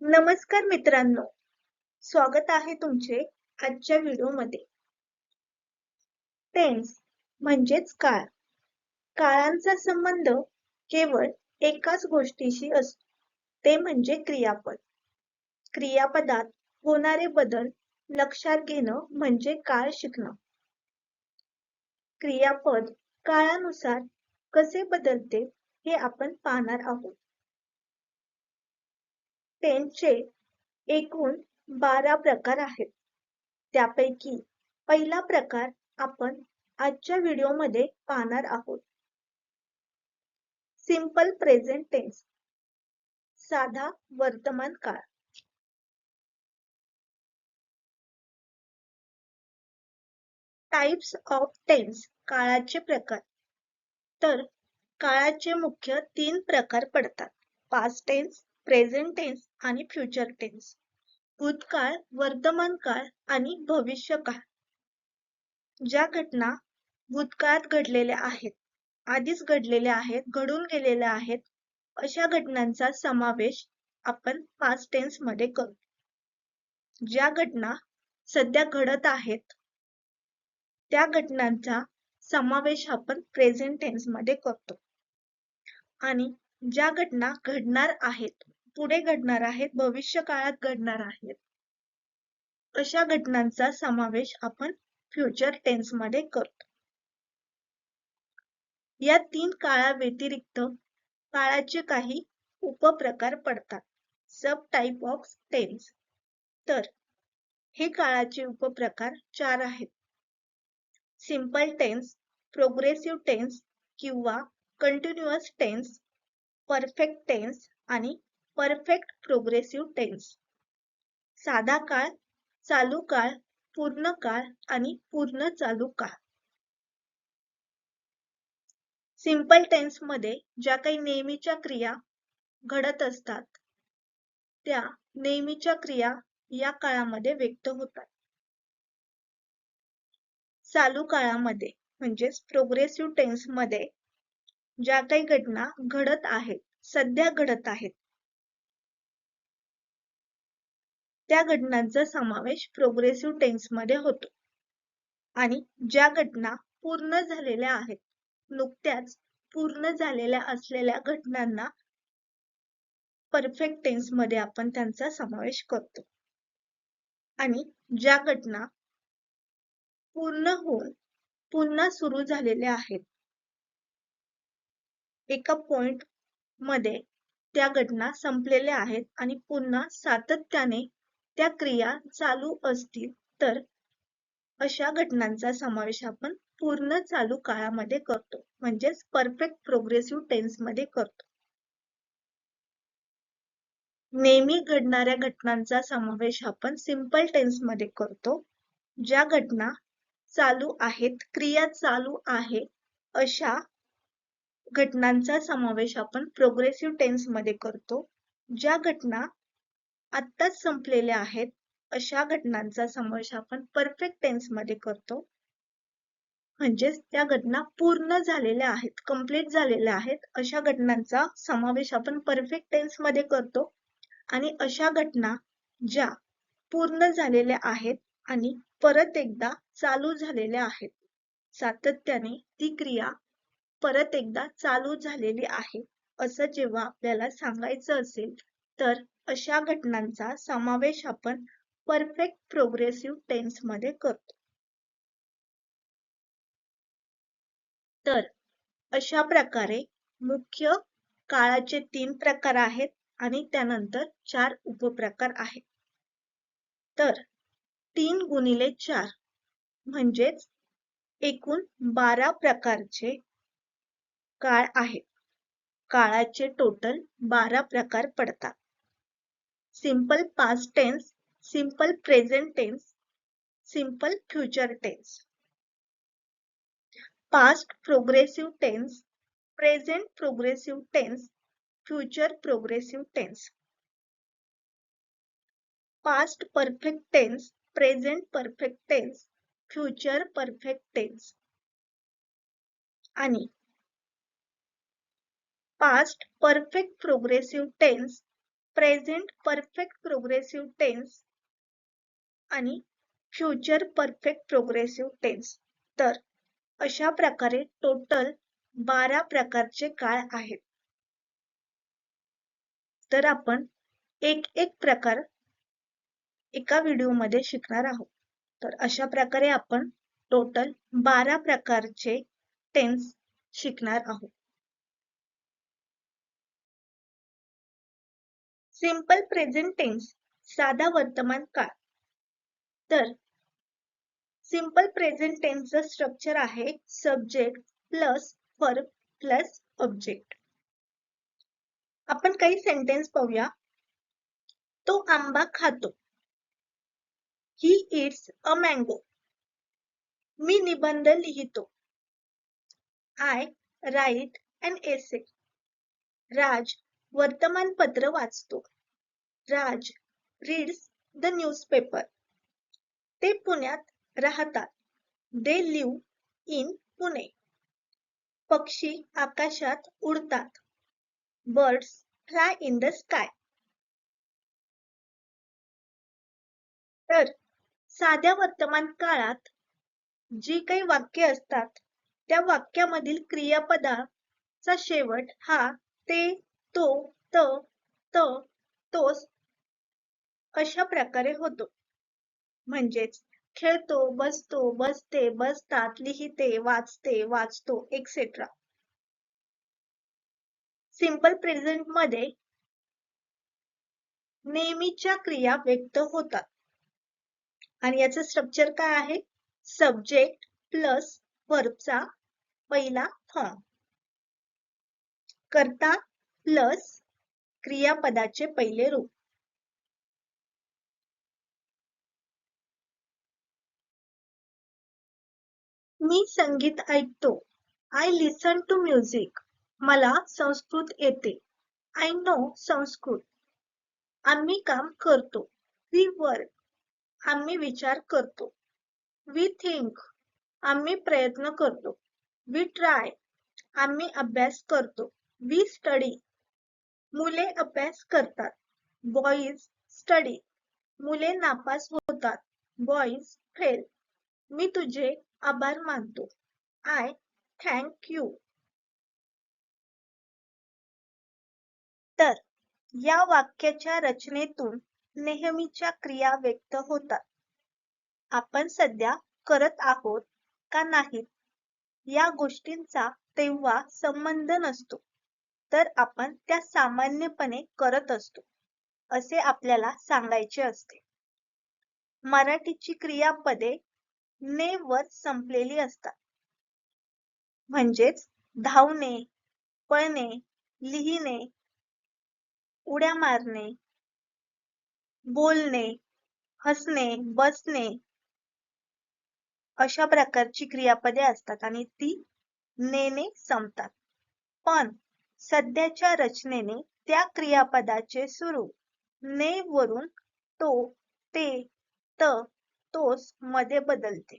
नमस्कार मित्रांनो, स्वागत आहे तुमचे आजच्या व्हिडिओमध्ये. टेन्स म्हणजेच काळ. काळांचा संबंध केवळ एकाच गोष्टीशी असतो, ते म्हणजे क्रियापद. क्रियापदात होणारे बदल लक्षात घेणं म्हणजे काळ शिकणं. क्रियापद काळानुसार कसे बदलते हे आपण पाहणार आहोत. टेन्सचे एकूण 12 प्रकार आहेत. त्यापैकी पहिला प्रकार आपण आजच्या व्हिडिओमध्ये पाहणार आहोत. सिंपल प्रेझेंट टेन्स, साधा वर्तमान काळ. टाइप्स ऑफ टेन्स, काळाचे प्रकार. तर काळाचे मुख्य 3 प्रकार पडतात: पास्ट टेन्स, प्रेझेंट टेन्स आणि फ्युचर टेन्स. भूतकाळ, वर्तमान काळ आणि भविष्य काळ. ज्या घटना भूतकाळात घडलेल्या आहेत, आधीच घडलेल्या आहेत, घडून गेलेल्या आहेत, अशा घटनांचा समावेश आपण पास्ट टेन्स मध्ये करतो. ज्या घटना सध्या घडत आहेत, त्या घटनांचा समावेश आपण प्रेझेंट टेन्स मध्ये करतो. आणि ज्या घटना घडणार आहेत, पुढे घडणार आहेत, भविष्य काळात घडणार आहेत, अशा घटनांचा समावेश आपण फ्युचर टेन्स मध्ये करतो. या 3 काळाव्यतिरिक्त काळाचे काही उपप्रकार पडतात, सब टाइप ऑफ टेन्स. तर हे काळाचे उपप्रकार 4 आहेत: सिंपल टेन्स, प्रोग्रेसिव्ह टेन्स किंवा कंटिन्युअस टेन्स, परफेक्ट टेन्स आणि परफेक्ट प्रोग्रेसिव्ह टेन्स. साधा काळ, चालू काळ, पूर्ण काळ आणि पूर्ण चालू काळ. सिंपल टेन्स मध्ये ज्या काही नेहमीच्या क्रिया घडत असतात, त्या नेहमीच्या क्रिया या काळामध्ये व्यक्त होतात. चालू काळामध्ये म्हणजेच प्रोग्रेसिव्ह टेन्स मध्ये ज्या काही घटना घडत आहेत, सध्या घडत आहेत, त्या घटनांचा समावेश प्रोग्रेसिव्ह टेन्स मध्ये होतो. आणि ज्या घटना पूर्ण झालेल्या आहेत, नुकत्याच पूर्ण झालेल्या असलेल्या घटनांना परफेक्ट टेन्स मध्ये आपण त्यांचा समावेश करतो. आणि ज्या घटना पूर्ण होऊन पुन्हा सुरू झालेल्या आहेत, एका पॉइंट मध्ये त्या घटना संपलेल्या आहेत आणि पुन्हा सातत्याने त्या क्रिया चालू असतील, तर अशा घटनांचा समावेश आपण पूर्ण चालू काळामध्ये करतो, म्हणजेच परफेक्ट प्रोग्रेसिव्ह टेन्स मध्ये करतो. नेहमी घडणाऱ्या घटनांचा समावेश आपण सिंपल टेन्स मध्ये करतो. ज्या घटना चालू आहेत, क्रिया चालू आहे, अशा घटनांचा समावेश आपण प्रोग्रेसिव्ह टेन्स मध्ये करतो. ज्या घटना आत्ताच संपलेल्या आहेत, अशा घटनांचा समावेश आपण परफेक्ट टेन्स मध्ये करतो. म्हणजेच त्या घटना पूर्ण झालेल्या आहेत, कंप्लीट झालेल्या आहेत, अशा घटनांचा समावेश आपण परफेक्ट टेन्स मध्ये करतो. आणि अशा घटना ज्या पूर्ण झालेल्या आहेत आणि परत एकदा चालू झालेल्या आहेत, सातत्याने ती क्रिया परत एकदा चालू झालेली आहे, असं जेव्हा आपल्याला सांगायचं असेल, तर अशा घटनांचा समावेश आपण परफेक्ट प्रोग्रेसिव्ह टेन्स मध्ये करतो. तर अशा प्रकारे मुख्य काळाचे 3 प्रकार आहेत आणि त्यानंतर 4 उपप्रकार आहेत. तर 3 गुणिले 4 म्हणजेच एकूण 12 प्रकारचे काळ आहेत. काळाचे टोटल 12 प्रकार पडतात. Simple past tense, simple present tense, simple future tense, past progressive tense, present progressive tense, future progressive tense, past perfect tense, present perfect tense, future perfect tense आणि past perfect progressive tense, present perfect progressive tense आणि future perfect progressive tense. तर अशा प्रकारे total 12 प्रकारचे काळ आहेत. तर आपण एक एक प्रकार एका व्हिडिओमध्ये शिकणार आहोत. तर अशा प्रकारे आपण टोटल 12 प्रकारचे टेन्स शिकणार आहोत. सिंपल प्रेझेंट टेन्स, साधा वर्तमान काळ. तर सिंपल प्रेझेंट टेन्सचं स्ट्रक्चर आहे subject plus verb plus object. आपण काही सेंटेन्स पाहूया. तो आंबा खातो. He eats a mango. मी निबंध लिहितो. I write an essay. राज वर्तमानपत्र वाचतो. Raj reads the newspaper. ते पुण्यात राहतात. They live in Pune. पक्षी आकाशात उडतात. Birds fly in the sky. तर साध्या वर्तमान काळात जी काही वाक्य असतात त्या वाक्यामधील क्रियापदाचा शेवट हा ते, तो, त, त, तोच अशा प्रकारे होतो. म्हणजेच खेळतो, बसतो, बसते, बसतात, लिहिते, वाचते, वाचतो, एक्सेट्रा. सिंपल प्रेझेंट मध्ये नेहमीच्या क्रिया व्यक्त होतात आणि याचं स्ट्रक्चर काय आहे? सब्जेक्ट प्लस वर्बचा पहिला फॉर्म, कर्ता प्लस क्रियापदाचे पहिले रूप. मी संगीत ऐकतो. I listen to music. मला संस्कृत येते. I know Sanskrit. आम्ही काम करतो. We work. आम्ही विचार करतो. We think. आम्ही प्रयत्न करतो. We try. आम्ही अभ्यास करतो. We study. मुले अभ्यास करतात. Boys study. मुले नापास होतात. Boys fail. मी तुझे आभार मानतो. I thank you. तर या वाक्याच्या रचनेतून नेहमीच्या क्रिया व्यक्त होतात. आपण सध्या करत आहोत का नाहीत या गोष्टींचा तेव्हा संबंध नसतो, तर आपण त्या सामान्यपणे करत असतो असे आपल्याला सांगायचे असते. मराठीची क्रियापदे ने वर संपलेली असतात. म्हणजेच धावणे, पळणे, लिहिणे, उड्या मारणे, बोलणे, हसणे, बसणे अशा प्रकारची क्रियापदे असतात आणि ती ने संपतात. पण सध्याच्या रचनेने त्या क्रियापदाचे सुरू ने वरून तो, ते, त, तोस मध्ये बदलते.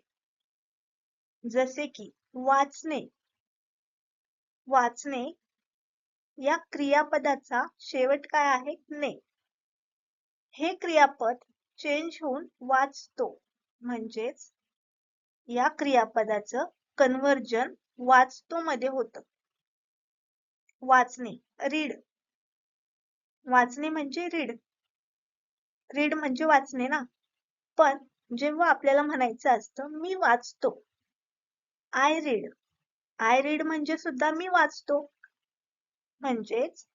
जसे की वाचणे. वाचणे या क्रियापदाचा शेवट काय आहे? ने. हे क्रियापद चेंज होऊन वाचतो, म्हणजेच या क्रियापदाचं कन्व्हर्जन वाचतो मध्ये होतं. वाचणे, रीड. वाचणे म्हणजे रीड. रीड म्हणजे वाचणे ना. पण जेव्हा आपल्याला म्हणायचं असतं मी वाचतो, आय रीड. आय रीड म्हणजे सुद्धा मी वाचतो. म्हणजेच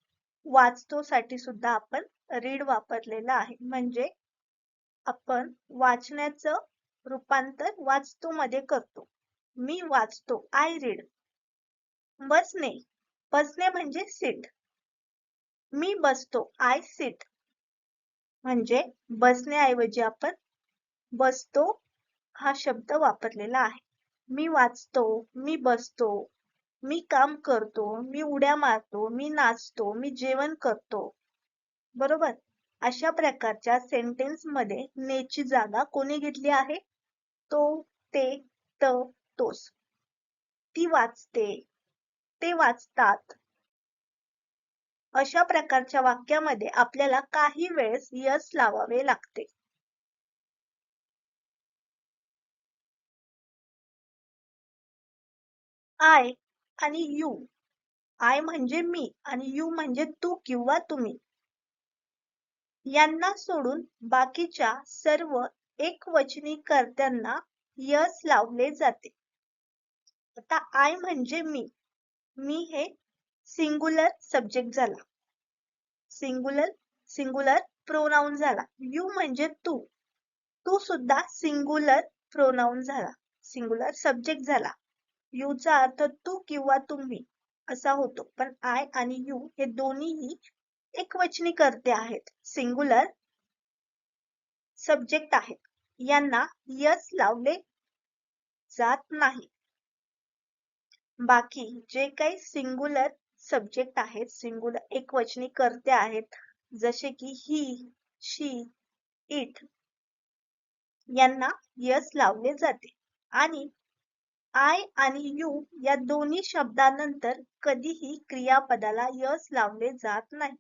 वाचतो साठी सुद्धा आपण रीड वापरलेला आहे. म्हणजे आपण वाचण्याचं रूपांतर वाचतो मध्ये करतो. मी वाचतो, आय रीड. बसणे. बसणे म्हणजे सिट. मी बसतो, आय सिट. म्हणजे बसण्याऐवजी आपण बसतो हा शब्द वापरलेला आहे. मी वाचतो, मी बसतो, मी काम करतो, मी उड्या मारतो, मी नाचतो, मी जेवण करतो. बरोबर? अशा प्रकारच्या सेंटेन्स मध्ये नेची जागा कोणी घेतली आहे? तो, ते, त, तोस. ती वाचते, ते वाचतात. अशा प्रकारच्या वाक्यामध्ये आपल्याला काही वेळेस यस लावावे लागते. आय आणि यू. आय म्हणजे मी आणि यू म्हणजे तू किंवा तुम्ही. यांना सोडून बाकीच्या सर्व एकवचनी कर्त्यांना यस लावले जाते. आता आय म्हणजे मी. मी हे सिंगुलर सब्जेक्ट झाला. सिंगुलर प्रोनाउन झाला. यू म्हणजे तू. तू सुद्धा सिंगुलर प्रोनाउन झाला. सिंगुलर सब्जेक्ट झाला. यूचा अर्थ तू किंवा तुम्ही असा होतो. पण आय आणि यू हे दोन्हीही एकवचनी कर्ते आहेत. सिंगुलर सब्जेक्ट आहेत. यांना यस लावले जात नाही. बाकी जे काही सिंगुलर सब्जेक्ट आहेत, सिंगुलर एकवचनी कर्ते आहेत, जसे की ही, शी, इट, यांना यस लावले जाते. आणि आय आणि यू या दोन्ही शब्दानंतर कधीही क्रियापदाला यस लावले जात नाही.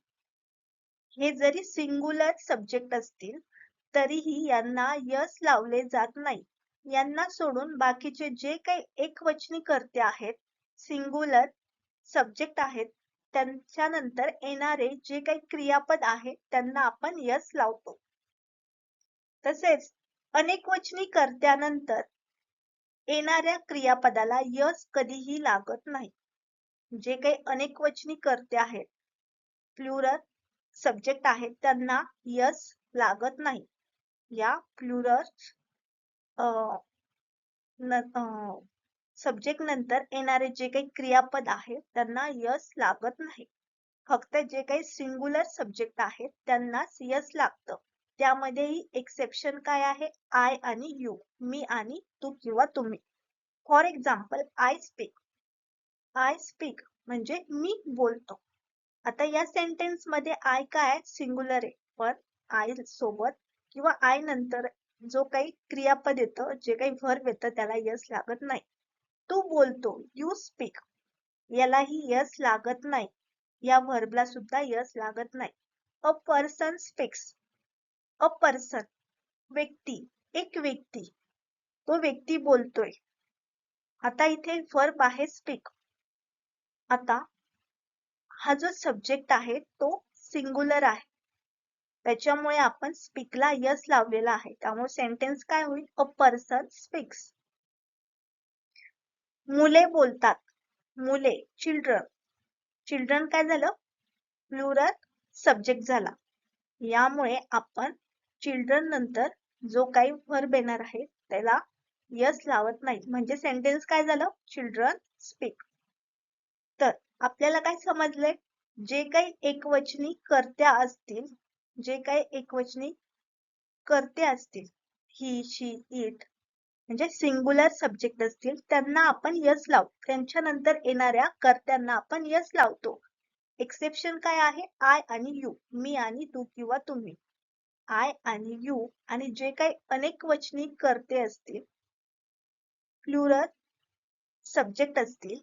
हे जरी सिंगुलर सब्जेक्ट असतील तरीही यांना यस लावले जात नाही. यांना सोडून बाकीचे जे काही एकवचनी कर्ते आहेत, सिंगुलर सब्जेक्ट आहेत, त्यांच्यानंतर येणारे जे काही क्रियापद आहे त्यांना आपण यस लावतो. तसेच अनेकवचनी कर्त्यानंतर येणाऱ्या क्रियापदाला यस कधीही लागत नाही. जे काही अनेकवचनी कर्ते आहेत, प्लुरल सब्जेक्ट आहेत, त्यांना यस लागत नाही. या प्लुरल सब्जेक्ट नंतर येणारे जे काही क्रियापद आहेत त्यांना यस लागत नाही. फक्त जे काही सिंगुलर सब्जेक्ट आहेत त्यांनाच यस लागतं. त्यामध्येही एक्सेप्शन काय आहे? आय आणि यू, मी आणि तू किंवा तुम्ही. For example, I speak. I speak म्हणजे मी बोलतो. आता या सेंटेन्स मध्ये आय काय सिंगुलर आहे, पण आय सोबत किंवा आय नंतर जो काही क्रियापद येतं, जे काही व्हर्ब येतं त्याला यस लागत नाही. तू बोलतो, यू स्पीक, यालाही यस लागत नाही. या व्हर्बला सुद्धा यस लागत नाही. A person speaks. A person व्यक्ती, एक व्यक्ती, तो व्यक्ती बोलतोय. आता इथे व्हर्ब आहे स्पीक. आता हा जो सब्जेक्ट आहे तो सिंगुलर आहे, त्याच्यामुळे आपण स्पीकला यस लावलेला आहे. त्यामुळे सेंटेन्स काय होईल? A person speaks. मुले बोलतात. मुले, चिल्ड्रन. चिल्ड्रन काय झालं? प्लुरल सब्जेक्ट झाला. यामुळे आपण चिल्ड्रन नंतर जो काही व्हर्ब येणार आहे त्याला यस लावत नाही. म्हणजे सेंटेन्स काय झालं? Children speak. तर आपल्याला काय समजले? जे काही एकवचनी कर्त्या असतील, जे काही एकवचनी कर्ते असतील, ही, शी, इट, म्हणजे सिंगुलर सब्जेक्ट असतील त्यांना आपण यस लावतो. त्यांच्यानंतर येणाऱ्या कर्त्यांना आपण यस लावतो. एक्सेप्शन काय आहे? आय आणि यू, मी आणि तू किंवा तुम्ही. आय आणि यू आणि जे काही अनेकवचनी कर्ते असतील, प्लुरल सब्जेक्ट असतील,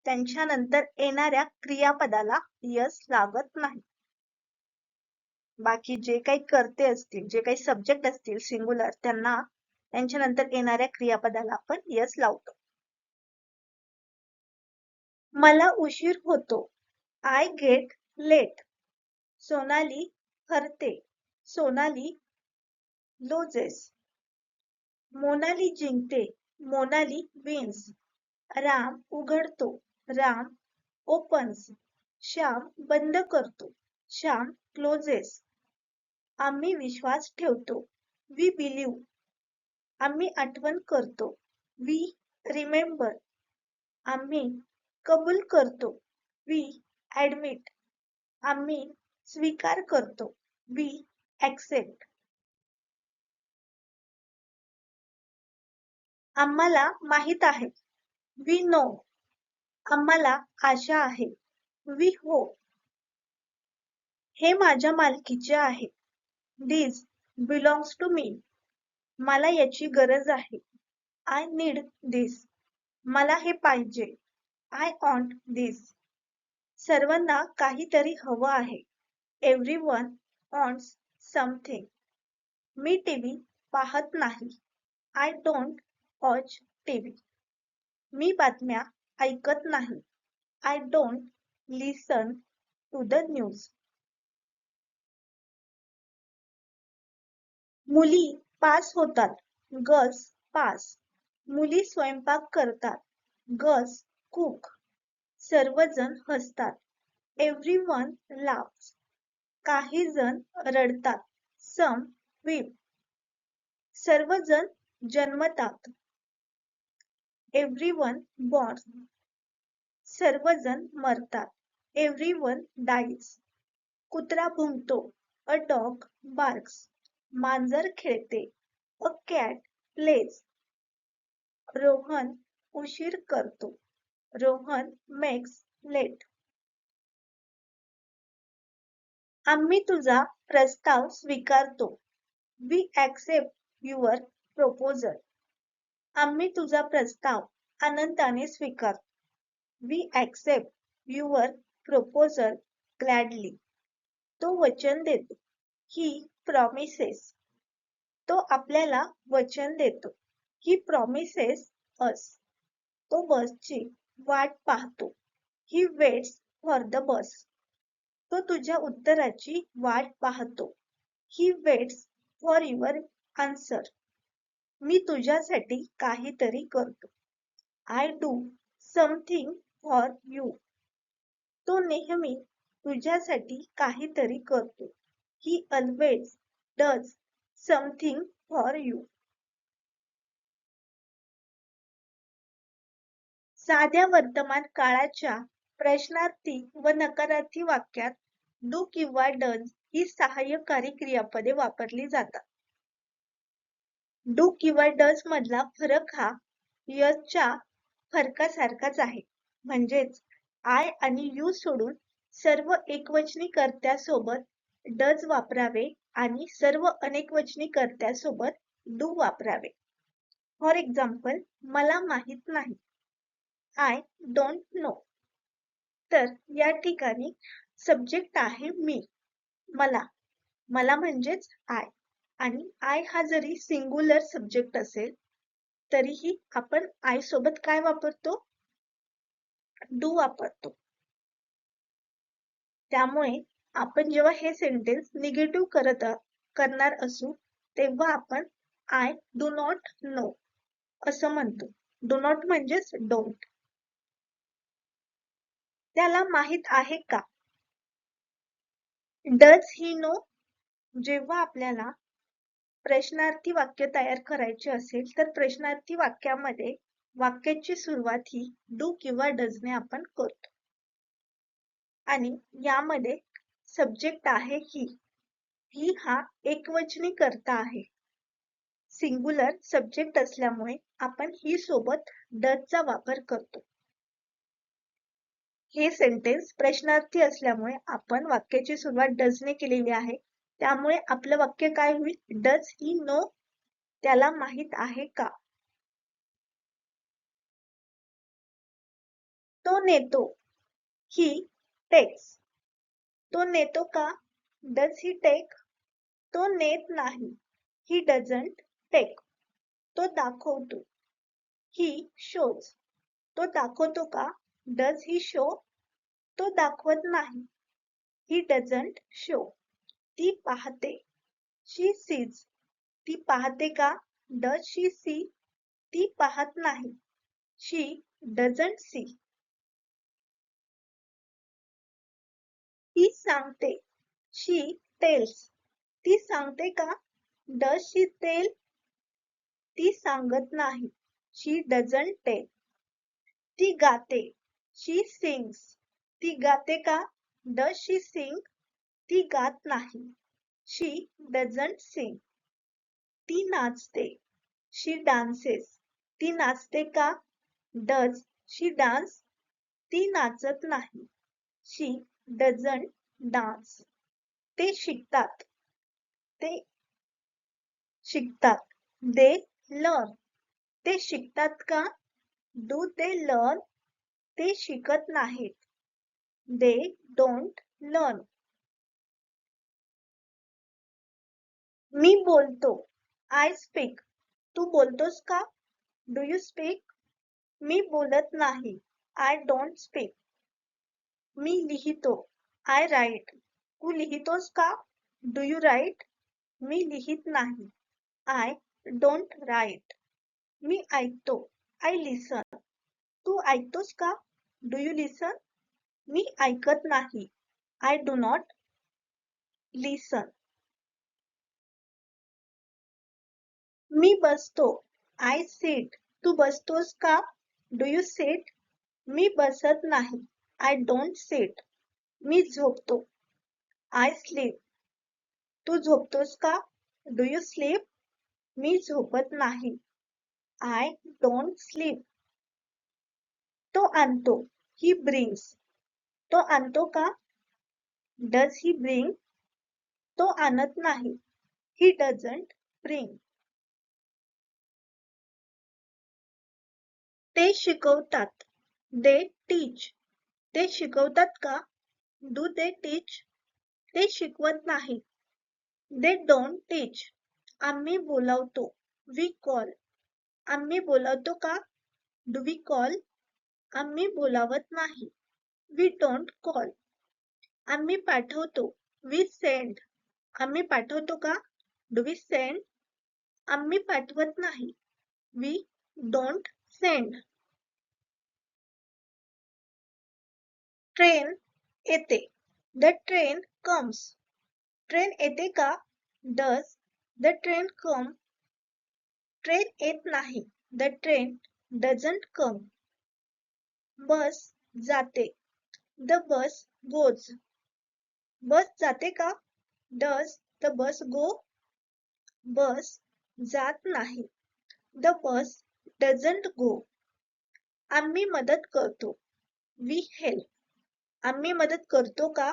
त्यांच्यानंतर येणाऱ्या क्रियापदाला यस लागत नाही. बाकी जे काही कर्ते असतील, जे काही सब्जेक्ट असतील सिंगुलर, त्यांना त्यांच्यानंतर येणाऱ्या क्रियापदाला आपण यस लावतो. मला उशीर होतो. I get late. सोनाली हरते. सोनाली लॉजेस. मोनाली जिंकते. मोनाली विन्स. राम उघडतो. राम ओपन्स. श्याम बंद करतो. श्याम क्लोजेस. आम्ही विश्वास ठेवतो. We believe. आम्ही आठवण करतो. We remember. आम्ही कबूल करतो. We admit. आम्ही स्वीकार करतो. We accept. आम्हाला माहित आहे. We know. आम्हाला आशा आहे. We hope. हे माझ्या मालकीचे आहे. This belongs to me. मला याची गरज आहे. I need this. मला हे पाहिजे. I want this. सर्वांना काहीतरी हवं आहे. Everyone wants something. मी टीव्ही पाहत नाही. I don't watch TV. मी बातम्या ऐकत नाही. I don't listen to the news. मुली पास होतात. Girls pass. मुली स्वयंपाक करतात. Girls cook. सर्वजण हसतात. Everyone laughs. काही जण रडतात. सम वीप. सर्वजण जन्मतात. Everyone born. सर्वजण मरतात. Everyone dies. कुत्रा भुंकतो. A dog barks. मांजर खेळते. A cat pledge. रोहन उशीर करतो. Rohan makes late. आम्ही तुझा प्रस्ताव स्वीकारतो. We accept your proposal. आम्ही तुझा प्रस्ताव आनंदाने स्वीकारतो. We accept your proposal gladly. तो वचन देतो. He promises. तो आपल्याला वचन देतो. He promises us. तो बसची वाट पाहतो. He waits for the bus. तो तुझ्या उत्तराची वाट पाहतो. He waits for your answer. मी तुझ्यासाठी काहीतरी करतो. I do something for you. तो नेहमी तुझ्यासाठी काहीतरी करतो. ही always does something for you. साध्या वर्तमान काळाच्या प्रश्नार्थी व नकारार्थी वाक्यात डू किंवा डज ही सहाय्यकारी क्रियापदे वापरली जातात. डू किंवा डज मधला फरक हा यसच्या फरकासारखाच आहे. म्हणजेच आय आणि यू सोडून सर्व एकवचनी कर्त्यासोबत डज वापरावे आणि सर्व अनेकवचनी कर्त्यासोबत डू वापरावे. फॉर एक्झाम्पल, मला माहित नाही. I don't know. तर या ठिकाणी सब्जेक्ट आहे मी. मला म्हणजेच आय. आणि आय हा जरी सिंग्युलर सब्जेक्ट असेल तरीही आपण आय सोबत काय वापरतो? डू वापरतो. त्यामुळे आपण जेव्हा हे सेंटेन्स निगेटिव्ह करणार असू तेव्हा आपण आय डू नॉट नो असं म्हणतो. डू नॉट म्हणजेच डोंट. त्याला माहित आहे का? Does he know. जेव्हा आपल्याला प्रश्नार्थी वाक्य तयार करायचे असेल तर प्रश्नार्थी वाक्यामध्ये वाक्याची सुरुवात ही डू किंवा डजने आपण करतो. आणि यामध्ये सब्जेक्ट आहे ही. ही हा एकवचनी कर्ता आहे. सिंग्युलर सब्जेक्ट असल्यामुळे आपण ही सोबत डजचा वापर करतो. हे सेंटेन्स प्रश्नार्थी असल्यामुळे आपण वाक्याची सुरुवात डजने केलेली आहे. त्यामुळे आपलं वाक्य काय होईल? Does he know. त्याला माहित आहे का? तो नेतो. He takes. तो नेतो का? Does he take. तो नेत नाही. He doesn't take. तो दाखवतो. He shows. तो दाखवतो का? Does he show. तो दाखवत नाही. He doesn't show. ती पाहते. She sees. ती पाहते का? Does she see. ती पाहत नाही. She doesn't see. ती सांगते. She tells. ती सांगते का? Does she tell. ती सांगत नाही. She doesn't tail. ती गाते. शी सिंग्स. ती गाते का? डज शी सिंग. ती गात नाही. She doesn't Singh. ती नाचते. शी डान्सेस. ती नाचते का? Does she dance. ती नाचत नाही. She doesn't dance. ते शिकतात. ते शिकतात. They learn. ते शिकतात का? Do they learn. ते शिकत नाहीत. They don't learn. मी बोलतो. I speak. तू बोलतोस का? Do you speak? मी बोलत नाही. I don't speak. मी लिहितो. I write. तू लिहितोस का? Do you write? मी लिहित नाही. I don't write. मी ऐकतो. I listen. तू ऐकतोस का? Do you listen? मी ऐकत नाही. I do not listen. मी बसतो. I sit. तू बसतोस का? Do you sit? मी बसत नाही. I don't sit. मी झोपतो. I sleep. तू झोपतोस का? Do you sleep? मी झोपत नाही. I don't sleep. तो आणतो. He brings. तो आणतो का? Does he bring? तो आणत नाही. He doesn't bring. ते शिकवतात. They teach. ते शिकवतात का? Do they teach? ते शिकवत नाही. They don't teach. आम्ही बोलावतो. We call. आम्ही बोलावतो का? Do we call? आम्ही बोलावत नाही. We don't call. आम्ही पाठवतो. We send. आम्ही पाठवतो का? Do we send? आम्ही पाठवत नाही. We don't send. ट्रेन येते. The train comes. ट्रेन येते का? Does the train come? Train येत नाही. The train doesn't come. बस जाते. The bus goes. बस जाते का? Does the bus go? बस जात नाही. The bus doesn't go. आम्ही मदत करतो. We help. आम्ही मदत करतो का?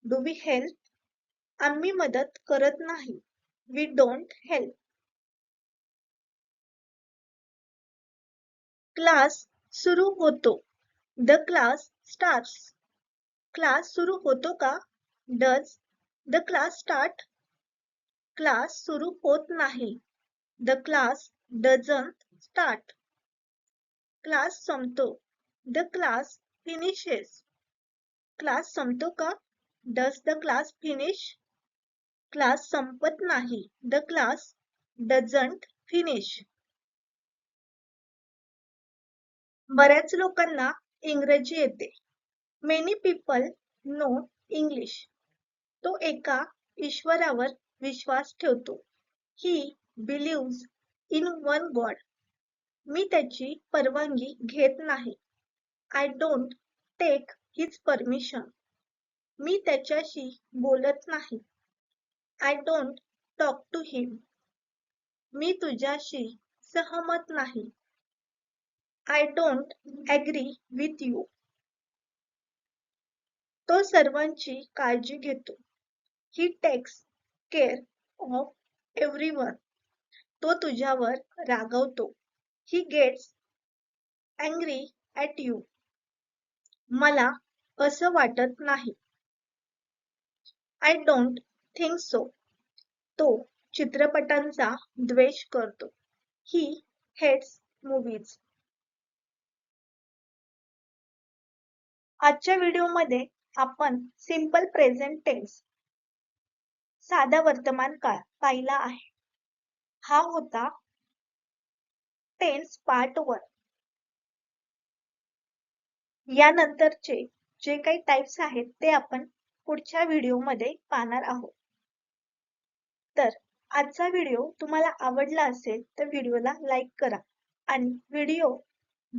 Do we help? आम्ही मदत करत नाही. We don't help. क्लास सुरू होतो. The class starts. क्लास सुरू होतो का? Does the class start? Class सुरू होत नाही. The class doesn't start. Class संपतो. The class finishes. क्लास संपतो का? Does the class finish? Class संपत नाही. The class doesn't finish. बऱ्याच लोकांना इंग्रजी येते. Many people know English. तो एका ईश्वरावर विश्वास ठेवतो. He believes in one God. मी त्याची परवानगी घेत नाही. I don't take his permission. मी त्याच्याशी बोलत नाही. I don't talk to him. मी तुझ्याशी सहमत नाही. I don't agree with you. तो सर्वांची काळजी घेतो. He takes care of everyone. तो तुझ्यावर रागवतो. He gets angry at you. मला असं वाटत नाही. I don't think so. तो चित्रपटांचा द्वेष करतो. He hates movies. आजच्या व्हिडिओमध्ये आपण सिंपल प्रेझेंट टेन्स साधा वर्तमान काळ पाहिला आहे. हा होता टेन्स पार्ट 1. यानंतरचे जे काही टाइप्स आहेत ते आपण पुढच्या व्हिडिओमध्ये पाहणार आहोत. तर आजचा व्हिडिओ तुम्हाला आवडला असेल तर व्हिडिओला लाईक करा आणि व्हिडिओ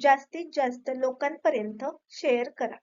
जास्तीत जास्त लोकांपर्यंत शेअर करा.